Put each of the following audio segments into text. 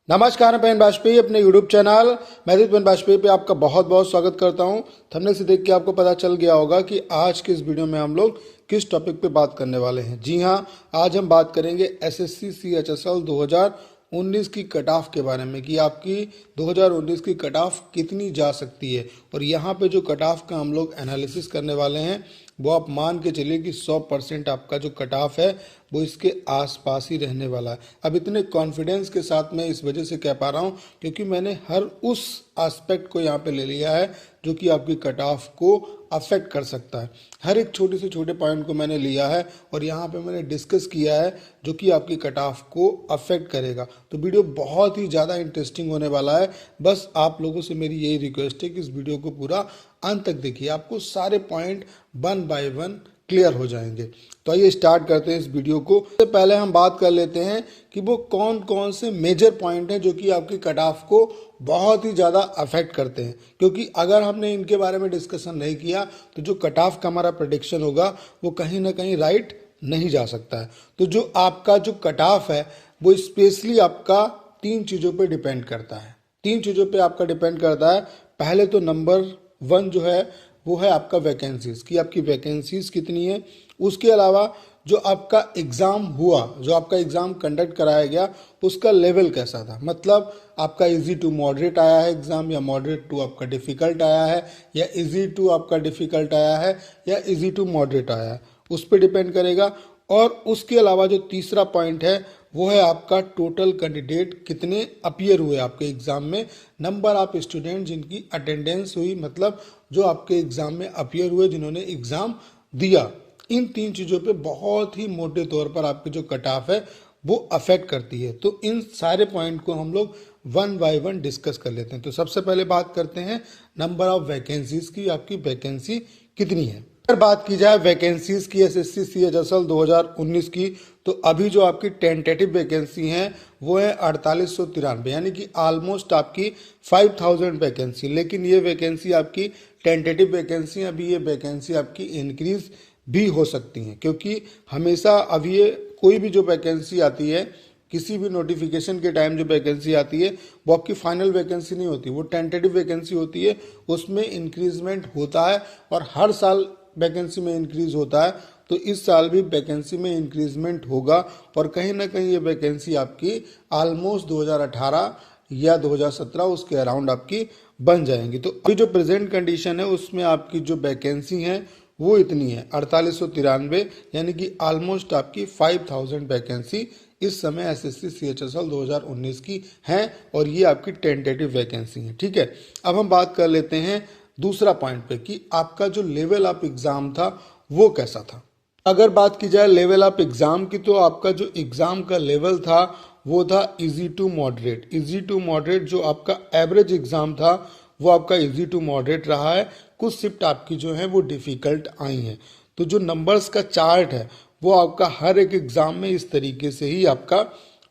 नमस्कार, मैं पेन बाजपेयी अपने यूट्यूब चैनल मैथिली पेन बाजपेयी पे आपका बहुत बहुत स्वागत करता हूं। थंबनेल से देख के आपको पता चल गया होगा कि आज के इस वीडियो में हम लोग किस टॉपिक पे बात करने वाले हैं। जी हां, आज हम बात करेंगे एसएससी सीएचएसएल 2019 की कट ऑफ के बारे में कि आपकी 2019 की कट ऑफ कितनी जा सकती है। और यहाँ पे जो कट ऑफ का हम लोग एनालिसिस करने वाले हैं वो आप मान के चलिए कि 100% आपका जो कट ऑफ है वो इसके आसपास ही रहने वाला है। अब इतने कॉन्फिडेंस के साथ मैं इस वजह से कह पा रहा हूँ क्योंकि मैंने हर उस एस्पेक्ट को यहाँ पे ले लिया है जो कि आपकी कट ऑफ को अफेक्ट कर सकता है। हर एक छोटे से छोटे पॉइंट को मैंने लिया है और यहाँ पे मैंने डिस्कस किया है जो कि आपकी कट ऑफ को अफेक्ट करेगा। तो वीडियो बहुत ही ज़्यादा इंटरेस्टिंग होने वाला है। बस आप लोगों से मेरी यही रिक्वेस्ट है कि इस वीडियो को पूरा अंत तक देखिए, आपको सारे point one by one clear हो जाएंगे। तो आइए स्टार्ट करते हैं इस वीडियो को। सबसे पहले हम बात कर लेते हैं कि वो कौन कौन से मेजर पॉइंट हैं जो कि आपकी कट ऑफ को बहुत ही ज़्यादा अफेक्ट करते हैं, क्योंकि अगर हमने इनके बारे में डिस्कशन नहीं किया तो जो कट ऑफ का हमारा प्रेडिक्शन होगा वो कहीं ना कहीं राइट नहीं जा सकता है। तो जो आपका जो कट ऑफ है वो स्पेशली आपका तीन चीज़ों पर डिपेंड करता है। तीन चीज़ों पर आपका डिपेंड करता है। पहले तो नंबर वन जो है वो है आपका वैकेंसीज कि आपकी वैकेंसीज कितनी है। उसके अलावा जो आपका एग्ज़ाम हुआ, जो आपका एग्ज़ाम कंडक्ट कराया गया उसका लेवल कैसा था, मतलब आपका इजी टू मॉडरेट आया है एग्ज़ाम, या मॉडरेट टू आपका डिफ़िकल्ट आया है, या इजी टू आपका डिफ़िकल्ट आया है, या इजी टू मॉडरेट आया है, उस पर डिपेंड करेगा। और उसके अलावा जो तीसरा पॉइंट है वो है आपका टोटल कैंडिडेट कितने अपीयर हुए आपके एग्जाम में, नंबर ऑफ स्टूडेंट जिनकी अटेंडेंस हुई, मतलब जो आपके एग्जाम में अपीयर हुए, जिन्होंने एग्जाम दिया। इन तीन चीज़ों पे बहुत ही मोटे तौर पर आपकी जो कट ऑफ है वो अफेक्ट करती है। तो इन सारे पॉइंट को हम लोग वन बाय वन डिस्कस कर लेते हैं। तो सबसे पहले बात करते हैं नंबर ऑफ वैकेंसीज की, आपकी वैकेंसी कितनी है। अगर बात की जाए वैकेंसीज की एसएससी सीएचएसएल 2019 की, तो अभी जो आपकी टेंटेटिव वैकेंसी हैं वो है 4893, यानी कि ऑलमोस्ट आपकी 5000 वैकेंसी। लेकिन ये वैकेंसी आपकी टेंटेटिव वैकेंसी, अभी ये वैकेंसी आपकी इंक्रीज भी हो सकती हैं, क्योंकि हमेशा अभी ये कोई भी जो वैकेंसी आती है, किसी भी नोटिफिकेशन के टाइम जो वैकेंसी आती है वो आपकी फाइनल वैकेंसी नहीं होती, वो टेंटेटिव वैकेंसी होती है। उसमें इंक्रीजमेंट होता है और हर साल वैकेंसी में इंक्रीज होता है। तो इस साल भी वैकेंसी में इंक्रीजमेंट होगा और कहीं ना कहीं ये वैकेंसी आपकी ऑलमोस्ट 2018 या 2017 उसके अराउंड आपकी बन जाएंगी। तो अभी जो प्रेजेंट कंडीशन है उसमें आपकी जो वैकेंसी है वो इतनी है 4893, यानी कि ऑलमोस्ट आपकी 5000 वैकेंसी इस समय एसएससी सीएचएसएल 2019 की है और ये आपकी टेंटेटिव वैकेंसी है। ठीक है, अब हम बात कर लेते हैं दूसरा पॉइंट पे कि आपका जो लेवल ऑफ एग्जाम था वो कैसा था। अगर बात की जाए लेवल ऑफ एग्जाम की, तो आपका जो एग्जाम का लेवल था वो था easy to moderate. Easy to moderate जो आपका एवरेज एग्जाम था वो आपका इजी टू मॉडरेट रहा है। कुछ शिफ्ट आपकी जो है वो डिफिकल्ट आई हैं। तो जो नंबर्स का चार्ट है वो आपका हर एक एग्जाम में इस तरीके से ही आपका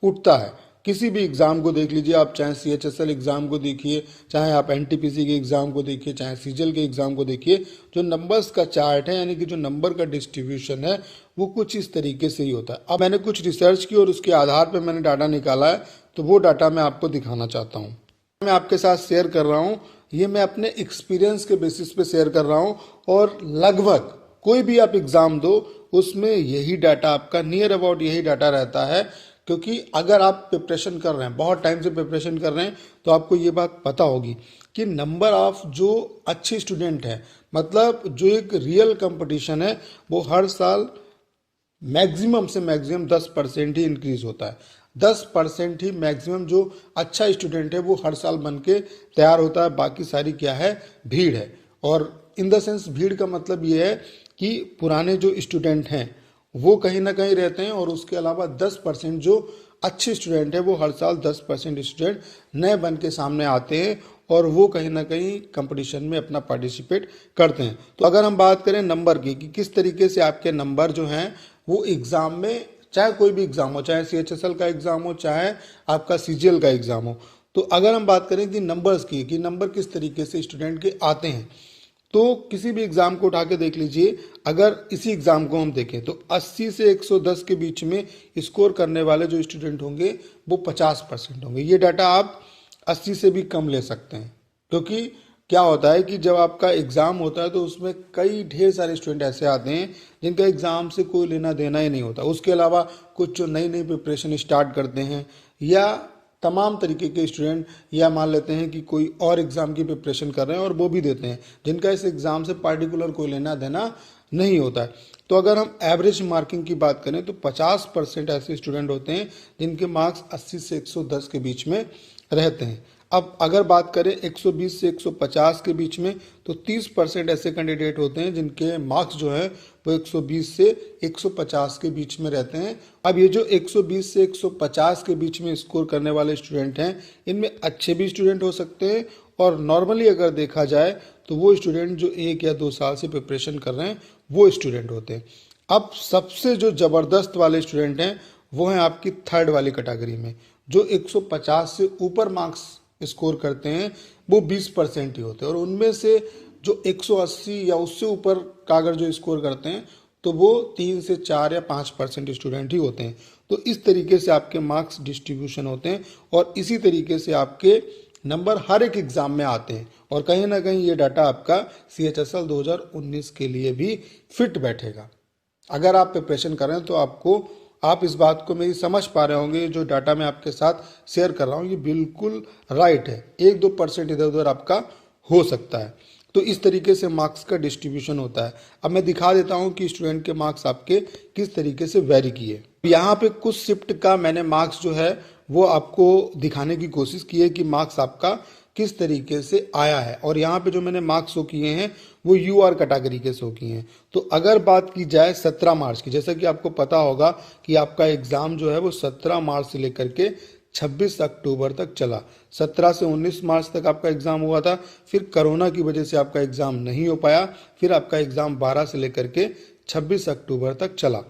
उठता है। किसी भी एग्जाम को देख लीजिए आप, चाहे सीएचएसएल एग्जाम को देखिए, चाहे आप एनटीपीसी के एग्जाम को देखिए, चाहे सीजीएल के एग्जाम को देखिए, जो नंबर्स का चार्ट है यानी कि जो नंबर का डिस्ट्रीब्यूशन है वो कुछ इस तरीके से ही होता है। अब मैंने कुछ रिसर्च की और उसके आधार पर मैंने डाटा निकाला है, तो वो डाटा मैं आपको दिखाना चाहता हूँ, मैं आपके साथ शेयर कर रहा हूँ। ये मैं अपने एक्सपीरियंस के बेसिस पे शेयर कर रहा हूँ और लगभग कोई भी आप एग्जाम दो उसमें यही डाटा आपका नियर अबाउट यही डाटा रहता है। क्योंकि अगर आप प्रिपरेशन कर रहे हैं, बहुत टाइम से प्रिपरेशन कर रहे हैं, तो आपको ये बात पता होगी कि नंबर ऑफ जो अच्छे स्टूडेंट हैं, मतलब जो एक रियल कंपटीशन है, वो हर साल मैक्सिमम से मैक्सिमम 10% ही इंक्रीज होता है। 10% ही मैक्सिमम जो अच्छा स्टूडेंट है वो हर साल बन के तैयार होता है। बाकी सारी क्या है, भीड़ है। और इन द सेंस भीड़ का मतलब ये है कि पुराने जो स्टूडेंट हैं वो कहीं ना कहीं रहते हैं, और उसके अलावा 10% जो अच्छे स्टूडेंट है वो हर साल 10% स्टूडेंट नए बन के सामने आते हैं और वो कहीं ना कहीं कंपटीशन में अपना पार्टिसिपेट करते हैं। तो अगर हम बात करें नंबर की कि किस तरीके से आपके नंबर जो हैं वो एग्जाम में, चाहे कोई भी एग्जाम हो, चाहे सीएचएसएल का एग्जाम हो, चाहे आपका सीजीएल का एग्जाम हो, तो अगर हम बात करें कि नंबर्स की, कि नंबर किस तरीके से स्टूडेंट के आते हैं, तो किसी भी एग्जाम को उठा के देख लीजिए, अगर इसी एग्जाम को हम देखें तो 80 से 110 के बीच में स्कोर करने वाले जो स्टूडेंट होंगे वो 50% होंगे। ये डाटा आप 80 से भी कम ले सकते हैं, क्योंकि क्या होता है कि जब आपका एग्ज़ाम होता है तो उसमें कई ढेर सारे स्टूडेंट ऐसे आते हैं जिनका एग्ज़ाम से कोई लेना देना ही नहीं होता। उसके अलावा कुछ जो नई नई प्रिपरेशन स्टार्ट करते हैं, या तमाम तरीके के स्टूडेंट, या मान लेते हैं कि कोई और एग्ज़ाम की प्रिपरेशन कर रहे हैं और वो भी देते हैं, जिनका इस एग्ज़ाम से पार्टिकुलर कोई लेना देना नहीं होता है। तो अगर हम एवरेज मार्किंग की बात करें तो 50% ऐसे स्टूडेंट होते हैं जिनके मार्क्स 80 से 110 के बीच में रहते हैं। अब अगर बात करें 120 से 150 के बीच में, तो 30% ऐसे कैंडिडेट होते हैं जिनके मार्क्स जो है वो 120 से 150 के बीच में रहते हैं। अब ये जो 120 से 150 के बीच में स्कोर करने वाले स्टूडेंट हैं, इनमें अच्छे भी स्टूडेंट हो सकते हैं, और नॉर्मली अगर देखा जाए तो वो स्टूडेंट जो 1 या 2 साल से प्रिपरेशन कर रहे हैं वो स्टूडेंट होते हैं। अब सबसे जो ज़बरदस्त वाले स्टूडेंट हैं वो हैं आपकी थर्ड वाली कैटेगरी में, जो 150 से ऊपर मार्क्स स्कोर करते हैं, वो 20% ही होते हैं। और उनमें से जो 180 या उससे ऊपर का अगर जो स्कोर करते हैं तो वो 3 से 4 या 5% स्टूडेंट ही होते हैं। तो इस तरीके से आपके मार्क्स डिस्ट्रीब्यूशन होते हैं, और इसी तरीके से आपके नंबर हर एक एग्जाम में आते हैं। और कहीं ना कहीं ये डाटा आपका CHSL 2019 के लिए भी फिट बैठेगा। अगर आप प्रिपरेशन कर रहे हैं तो आप इस बात को मेरी समझ पा रहे होंगे, जो डाटा मैं आपके साथ शेयर कर रहा हूँ ये बिल्कुल राइट है। 1-2% इधर उधर आपका हो सकता है। तो इस तरीके से मार्क्स का डिस्ट्रीब्यूशन होता है। अब मैं दिखा देता हूँ कि स्टूडेंट के मार्क्स आपके किस तरीके से वेरी किए। यहाँ पे कुछ शिफ्ट का मैंने मार्क्स जो है वो आपको दिखाने की कोशिश की है कि मार्क्स आपका किस तरीके से आया है। और यहाँ पे जो मैंने मार्क्स शो किए हैं वो UR कैटेगरी के शो किए हैं। तो अगर बात की जाए 17 मार्च की, जैसा कि आपको पता होगा कि आपका एग्ज़ाम जो है वो 17 मार्च से लेकर के 26 अक्टूबर तक चला। 17 से 19 मार्च तक आपका एग्ज़ाम हुआ था, फिर कोरोना की वजह से आपका एग्ज़ाम नहीं हो पाया, फिर आपका एग्ज़ाम 12 से लेकर के 26 अक्टूबर तक चला।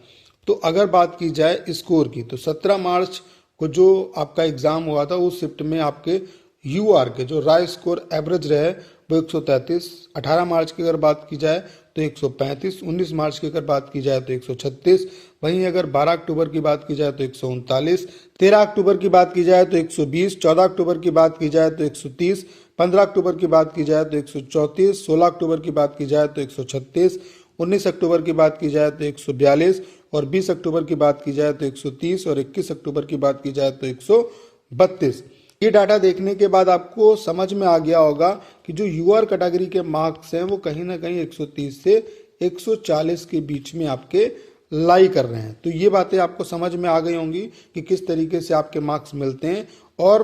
तो अगर बात की जाए स्कोर की, तो 17 मार्च को जो आपका एग्ज़ाम हुआ था उस शिफ्ट में आपके UR के जो राय स्कोर एवरेज रहे वो 133। 18 मार्च की अगर बात की जाए तो 135, 19 मार्च की अगर बात की जाए तो 136, वहीं अगर 12 अक्टूबर की बात की जाए तो 139, 13 अक्टूबर की बात की जाए तो 120, 14 अक्टूबर की बात की जाए तो 130, 15 अक्टूबर की बात की जाए तो 134, 16 अक्टूबर की बात की जाए तो 136, 19 अक्टूबर की बात की जाए तो 142, और 20 अक्टूबर की बात की जाए तो 130, और 21 अक्टूबर की बात की जाए तो 132। ये डाटा देखने के बाद आपको समझ में आ गया होगा कि जो UR कैटेगरी के मार्क्स हैं वो कहीं ना कहीं 130 से 140 के बीच में आपके लाई कर रहे हैं। तो ये बातें आपको समझ में आ गई होंगी कि किस तरीके से आपके मार्क्स मिलते हैं और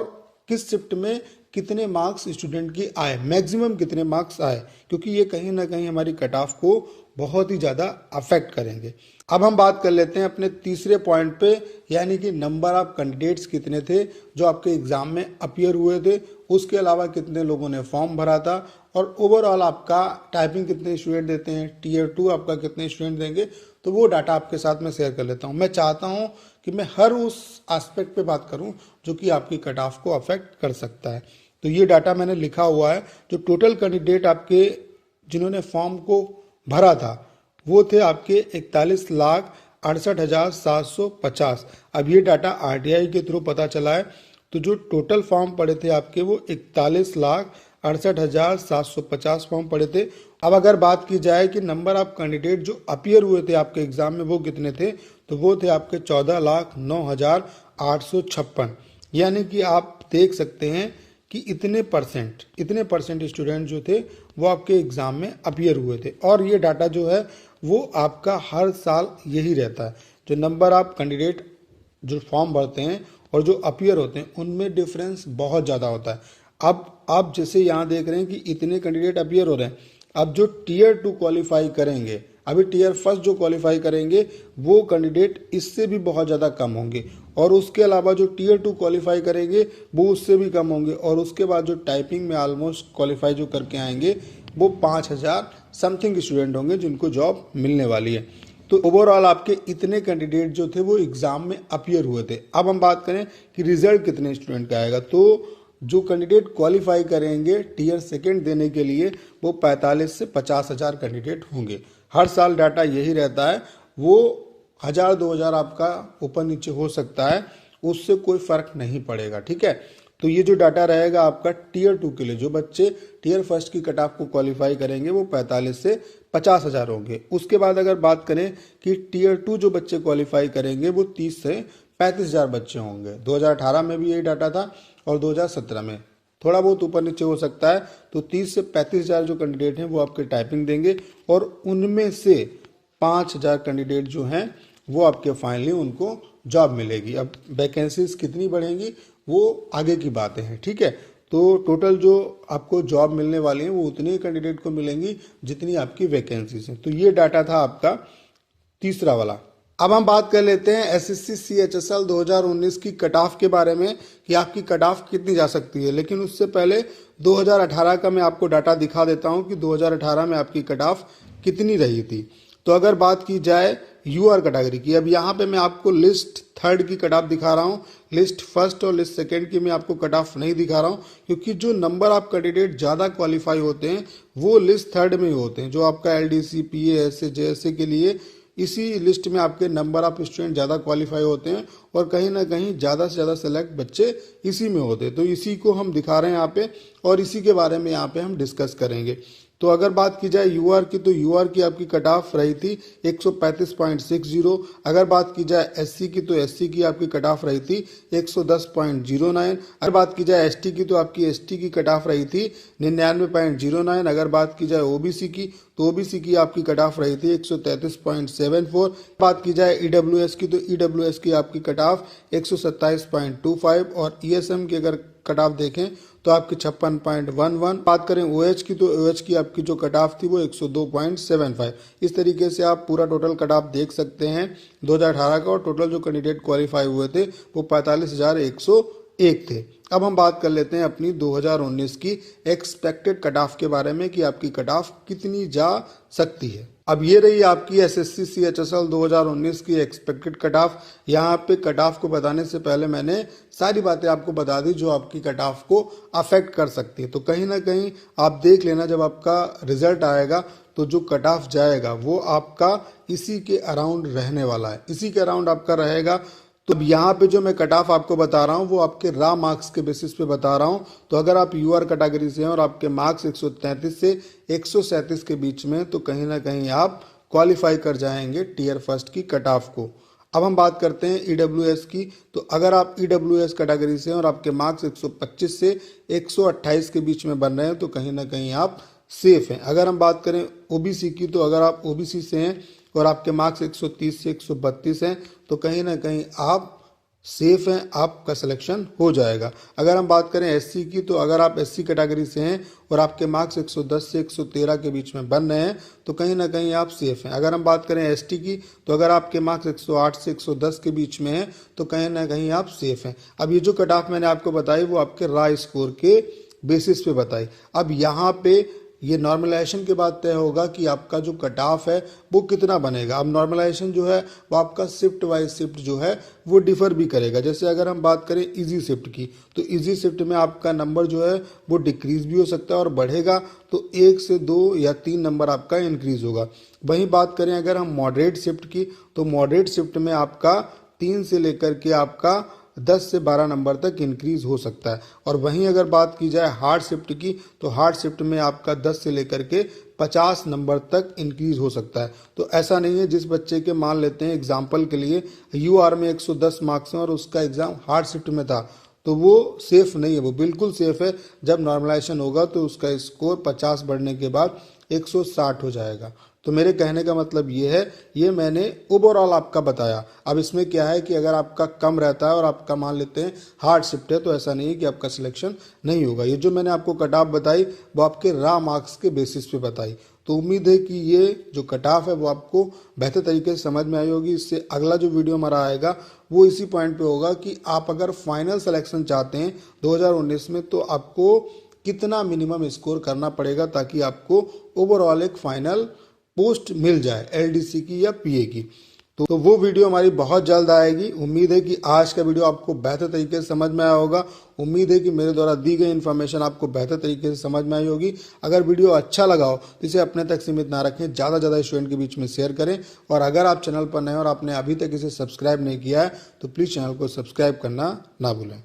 किस शिफ्ट में कितने मार्क्स स्टूडेंट की आए, मैक्सिमम कितने मार्क्स आए, क्योंकि ये कहीं ना कहीं हमारी कट ऑफ को बहुत ही ज़्यादा अफेक्ट करेंगे। अब हम बात कर लेते हैं अपने तीसरे पॉइंट पे, यानी कि नंबर ऑफ कैंडिडेट्स कितने थे जो आपके एग्जाम में अपीयर हुए थे, उसके अलावा कितने लोगों ने फॉर्म भरा था, और ओवरऑल आपका टाइपिंग कितने स्टूडेंट देते हैं, Tier 2 आपका कितने स्टूडेंट देंगे। तो वो डाटा आपके साथ में शेयर कर लेता हूँ। मैं चाहता हूँ कि मैं हर उस एस्पेक्ट पे बात करूँ जो कि आपकी कट ऑफ को अफेक्ट कर सकता है। तो ये डाटा मैंने लिखा हुआ है। जो टोटल कैंडिडेट आपके जिन्होंने फॉर्म को भरा था वो थे आपके 41,68,750। अब ये डाटा RTI के थ्रू पता चला है। तो जो टोटल फॉर्म पड़े थे आपके वो 41,68,750 फॉर्म पड़े थे। अब अगर बात की जाए कि नंबर ऑफ कैंडिडेट जो अपीयर हुए थे आपके एग्जाम में वो कितने थे, तो वो थे आपके 14,09,856। यानी कि आप देख सकते हैं कि इतने परसेंट स्टूडेंट जो थे वो आपके एग्जाम में अपीयर हुए थे। और ये डाटा जो है वो आपका हर साल यही रहता है। जो नंबर ऑफ कैंडिडेट जो फॉर्म भरते हैं और जो अपीयर होते हैं उनमें डिफरेंस बहुत ज़्यादा होता है। अब आप जैसे यहाँ देख रहे हैं कि इतने कैंडिडेट अपीयर हो रहे हैं। अब जो Tier 2 क्वालिफाई करेंगे, अभी Tier 1 जो क्वालिफाई करेंगे वो कैंडिडेट इससे भी बहुत ज़्यादा कम होंगे, और उसके अलावा जो Tier 2 क्वालिफाई करेंगे वो उससे भी कम होंगे, और उसके बाद जो टाइपिंग में ऑलमोस्ट क्वालिफाई जो करके आएंगे वो 5,000 समथिंग स्टूडेंट होंगे जिनको जॉब मिलने वाली है। तो ओवरऑल आपके इतने कैंडिडेट जो थे वो एग्ज़ाम में अपीयर हुए थे। अब हम बात करें कि रिजल्ट कितने स्टूडेंट का आएगा, तो जो कैंडिडेट क्वालिफाई करेंगे टीयर सेकंड देने के लिए वो 45 से 50,000 कैंडिडेट होंगे। हर साल डाटा यही रहता है, वो 1,000-2,000 आपका ऊपर नीचे हो सकता है, उससे कोई फर्क नहीं पड़ेगा। ठीक है, तो ये जो डाटा रहेगा आपका टीयर 2 के लिए, जो बच्चे टीयर फर्स्ट की कट ऑफ को क्वालिफाई करेंगे वो 45 से 50,000 होंगे। उसके बाद अगर बात करें कि टीयर 2 जो बच्चे क्वालिफाई करेंगे वो 30 से 35,000 बच्चे होंगे। 2018 में भी यही डाटा था और 2017 में थोड़ा बहुत ऊपर नीचे हो सकता है। तो 30 से 35,000 जो कैंडिडेट हैं वो आपके टाइपिंग देंगे और उनमें से 5,000 कैंडिडेट जो हैं वो आपके फाइनली उनको जॉब मिलेगी। अब वैकेंसीज कितनी बढ़ेंगी वो आगे की बातें हैं। ठीक है, तो टोटल जो आपको जॉब मिलने वाली है वो उतनी ही कैंडिडेट को मिलेंगी जितनी आपकी वैकेंसीज हैं। तो ये डाटा था आपका तीसरा वाला। अब हम बात कर लेते हैं एसएससी सीएचएसएल 2019 की कट ऑफ के बारे में कि आपकी कट ऑफ कितनी जा सकती है। लेकिन उससे पहले 2018 का मैं आपको डाटा दिखा देता हूं कि 2018 में आपकी कट ऑफ कितनी रही थी। तो अगर बात की जाए यूआर कैटेगरी की, अब यहाँ पे मैं आपको लिस्ट थर्ड की कट ऑफ दिखा रहा हूँ, लिस्ट फर्स्ट और लिस्ट सेकंड की मैं आपको कट ऑफ नहीं दिखा रहा हूँ, क्योंकि जो नंबर ऑफ कैंडिडेट ज़्यादा क्वालिफाई होते हैं वो लिस्ट थर्ड में ही होते हैं। जो आपका एलडीसी, पीएएसए, जेएसए के लिए इसी लिस्ट में आपके नंबर ऑफ स्टूडेंट ज़्यादा क्वालिफाई होते हैं और कहीं ना कहीं ज़्यादा से ज़्यादा सेलेक्ट बच्चे इसी में होते हैं। तो इसी को हम दिखा रहे हैं यहाँ पे और इसी के बारे में यहाँ पे हम डिस्कस करेंगे। तो अगर बात की जाए यूआर की, तो यूआर की आपकी कट ऑफ रही थी 135.60। अगर बात की जाए एससी की, तो एससी की आपकी कट ऑफ रही थी 110.09। अगर बात की जाए एसटी की, तो आपकी एसटी की कट ऑफ रही थी 99.09। अगर बात की जाए ओबीसी की, तो ओबीसी की आपकी कट ऑफ रही थी 133.74। बात की जाए ईडब्ल्यूएस की, तो ईडब्ल्यूएस की आपकी कट ऑफ 127.25 और ईएसएम की अगर कट ऑफ देखें तो आपकी 56.11। बात करें ओएच की, तो ओएच की आपकी जो कट ऑफ थी वो 102.75। इस तरीके से आप पूरा टोटल कट ऑफ देख सकते हैं 2018 का, और टोटल जो कैंडिडेट क्वालिफाई हुए थे वो 45,101 थे। अब हम बात कर लेते हैं अपनी 2019 की एक्सपेक्टेड कट ऑफ के बारे में कि आपकी कट ऑफ कितनी जा सकती है। अब ये रही आपकी एसएससी सीएचएसएल 2019 की एक्सपेक्टेड कट ऑफ। यहाँ पे कट ऑफ को बताने से पहले मैंने सारी बातें आपको बता दी जो आपकी कट ऑफ को अफेक्ट कर सकती है। तो कहीं ना कहीं आप देख लेना, जब आपका रिजल्ट आएगा तो जो कट ऑफ जाएगा वो आपका इसी के अराउंड रहने वाला है, इसी के अराउंड आपका रहेगा। तो अब यहाँ पे जो मैं कट ऑफ आपको बता रहा हूँ वो आपके रॉ मार्क्स के बेसिस पे बता रहा हूँ। तो अगर आप यूआर कैटेगरी से हैं और आपके मार्क्स 133 से 137 के बीच में, तो कहीं ना कहीं आप क्वालिफाई कर जाएंगे टीयर फर्स्ट की कट ऑफ को। अब हम बात करते हैं ईडब्ल्यूएस की। तो अगर आप ईडब्ल्यूएस कैटेगरी से हैं और आपके मार्क्स 125 से 128 के बीच में बन रहे हैं, तो कहीं ना कहीं आप सेफ हैं। अगर हम बात करें ओबीसी की, तो अगर आप ओबीसी से हैं और आपके मार्क्स 130 से 132 हैं, तो कहीं ना कहीं आप सेफ हैं, आपका सिलेक्शन हो जाएगा। अगर हम बात करें एससी की, तो अगर आप एससी कैटेगरी से हैं और आपके मार्क्स 110 से 113 के बीच में बन रहे हैं, तो कहीं ना कहीं आप सेफ हैं। अगर हम बात करें एसटी की, तो अगर आपके मार्क्स 108 से 110 के बीच में हैं, तो कहीं ना कहीं आप सेफ हैं। अब ये जो कट ऑफ मैंने आपको बताई वो आपके रॉ स्कोर के बेसिस पे बताई। अब यहाँ पे ये नॉर्मलाइजेशन के बाद तय होगा कि आपका जो कट ऑफ है वो कितना बनेगा। अब नॉर्मलाइजेशन जो है वो आपका शिफ्ट वाइज शिफ्ट जो है वो डिफर भी करेगा। जैसे अगर हम बात करें इजी शिफ्ट की, तो इजी शिफ्ट में आपका नंबर जो है वो डिक्रीज भी हो सकता है और बढ़ेगा तो 1 से 2 या 3 नंबर आपका इंक्रीज होगा। वहीं बात करें अगर हम मॉडरेट शिफ्ट की, तो मॉडरेट शिफ्ट में आपका 3 से लेकर के आपका 10 से 12 नंबर तक इंक्रीज हो सकता है। और वहीं अगर बात की जाए हार्ड शिफ्ट की, तो हार्ड शिफ्ट में आपका 10 से लेकर के 50 नंबर तक इंक्रीज हो सकता है। तो ऐसा नहीं है, जिस बच्चे के मान लेते हैं एग्जाम्पल के लिए यूआर में 110 मार्क्स हैं और उसका एग्जाम हार्ड शिफ्ट में था, तो वो सेफ नहीं है, वो बिल्कुल सेफ है। जब नॉर्मलाइजेशन होगा तो उसका स्कोर 50 बढ़ने के बाद 160 हो जाएगा। तो मेरे कहने का मतलब ये है, ये मैंने ओवरऑल आपका बताया। अब इसमें क्या है कि अगर आपका कम रहता है और आपका मान लेते हैं हार्ड शिफ्ट है, तो ऐसा नहीं है कि आपका सिलेक्शन नहीं होगा। ये जो मैंने आपको कट ऑफ बताई वो आपके रॉ मार्क्स के बेसिस पे बताई। तो उम्मीद है कि ये जो कट ऑफ है वो आपको बेहतर तरीके से समझ में आई होगी। इससे अगला जो वीडियो हमारा आएगा वो इसी पॉइंट पे होगा कि आप अगर फाइनल सिलेक्शन चाहते हैं 2019 में, तो आपको कितना मिनिमम स्कोर करना पड़ेगा ताकि आपको ओवरऑल एक फाइनल पोस्ट मिल जाए एलडीसी की या पीए की। तो वो वीडियो हमारी बहुत जल्द आएगी। उम्मीद है कि आज का वीडियो आपको बेहतर तरीके से समझ में आया होगा। उम्मीद है कि मेरे द्वारा दी गई इन्फॉर्मेशन आपको बेहतर तरीके से समझ में आई होगी। अगर वीडियो अच्छा लगा हो तो इसे अपने तक सीमित ना रखें, ज़्यादा ज़्यादा स्टूडेंट के बीच में शेयर करें। और अगर आप चैनल पर नए और आपने अभी तक इसे सब्सक्राइब नहीं किया है तो प्लीज़ चैनल को सब्सक्राइब करना ना भूलें।